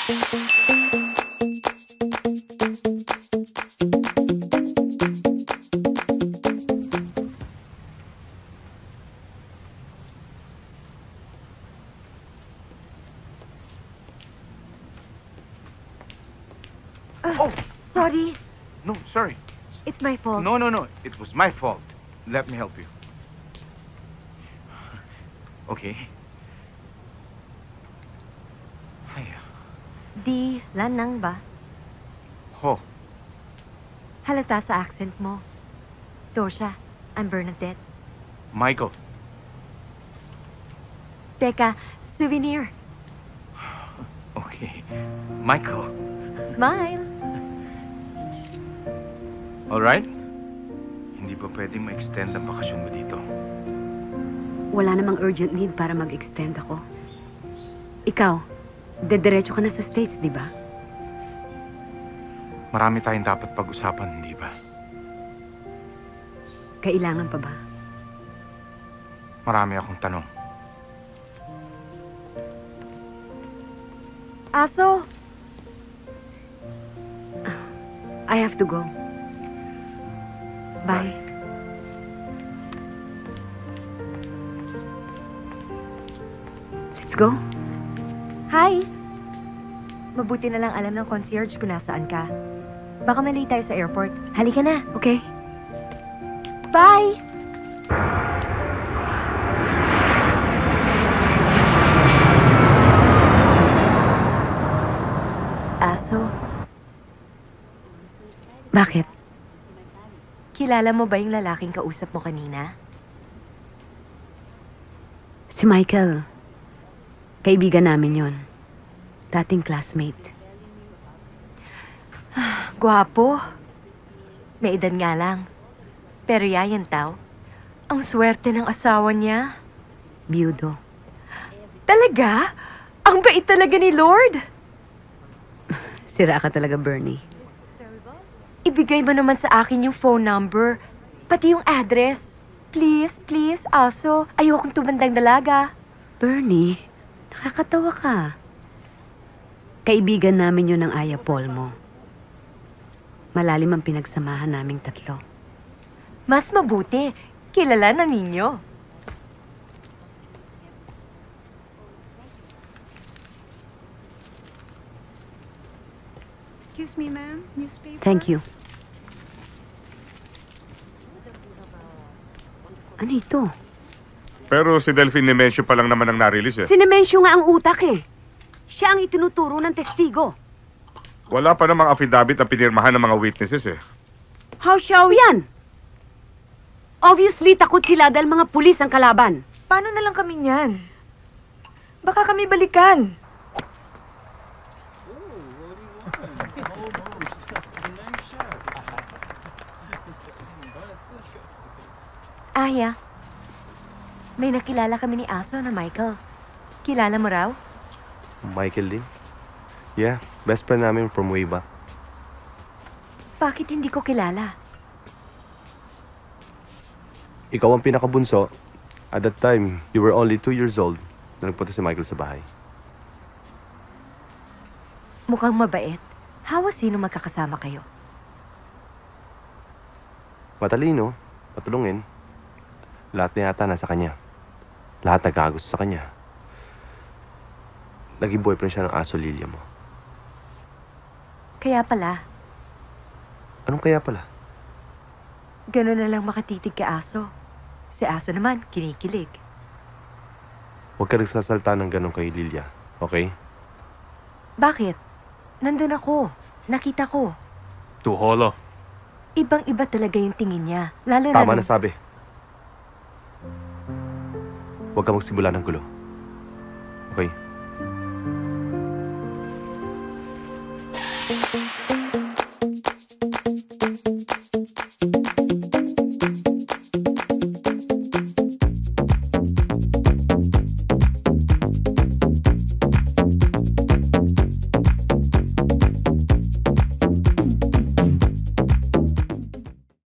Oh! Sorry. No, sorry. It's my fault. No. It was my fault. Let me help you. Okay. Ay. Di lanang ba? Ho. Halata sa accent mo. Dosha, I'm Bernadette. Michael. Teka, souvenir. Okay. Michael. Smile. Alright? Hindi ba pwedeng ma-extend ang bakasyon mo dito? Wala namang urgent need para mag-extend ako. Ikaw, dediretso ka na sa States, di ba? Marami tayong dapat pag-usapan, hindi ba? Kailangan pa ba? Marami akong tanong. Aso! I have to go. Bye. Let's go. Hi! Mabuti na lang alam ng concierge kung nasaan ka. Baka mali tayo sa airport. Halika na. Okay. Bye! Aso, Bakit? kilala mo ba yung lalaking kausap mo kanina? Si Michael. Kaibigan namin yon. Dating classmate. Gwapo. May edad nga lang. Pero yayan tao. Ang swerte ng asawa niya. Biyudo. Talaga? Ang bait talaga ni Lord. Sira ka talaga, Bernie. Ibigay mo naman sa akin yung phone number. Pati yung address. Please, please, aso. Ayokong tumandang dalaga. Bernie, nakakatawa ka. Kaibigan namin yun ng Aya Paul mo. Malalim ang pinagsamahan naming tatlo. Mas mabuti. Kilala na ninyo. Excuse me, ma'am. Newspaper? Thank you. Ano ito? Pero si Delphine Nemesio pa lang naman ang narilis eh. Si Nemesio nga ang utak eh. Siya ang itinuturo ng testigo. Wala pa namang affidavit ang pinirmahan ng mga witnesses eh. How shall we? Yan! Obviously, takot sila dahil mga pulis ang kalaban. Paano na lang kami niyan? Baka kami balikan. Aya, may nakilala kami ni Aso na Michael. Kilala mo raw? Michael din? Yeah, best friend namin from way back. Bakit hindi ko kilala? Ikaw ang pinakabunso. At that time, you were only 2 years old na nagpunta si Michael sa bahay. Mukhang mabait. Hawa sino magkakasama kayo? Matalino, matulungin. Lahat na yata nasa kanya. Lahat nagkagusto sa kanya. Naging boyfriend siya ng aso Lilia mo. Kaya pala, Anong kaya pala? gano'n na lang makatitig kay Aso. Si Aso naman, kinikilig. Huwag ka nagsasalta ng ganun kay Lilia, okay? Bakit? Nandun ako. Nakita ko. Tuholo. Ibang-iba talaga yung tingin niya. Lalo Tama na na sabi. Huwag ka magsimula ng gulo. Okay?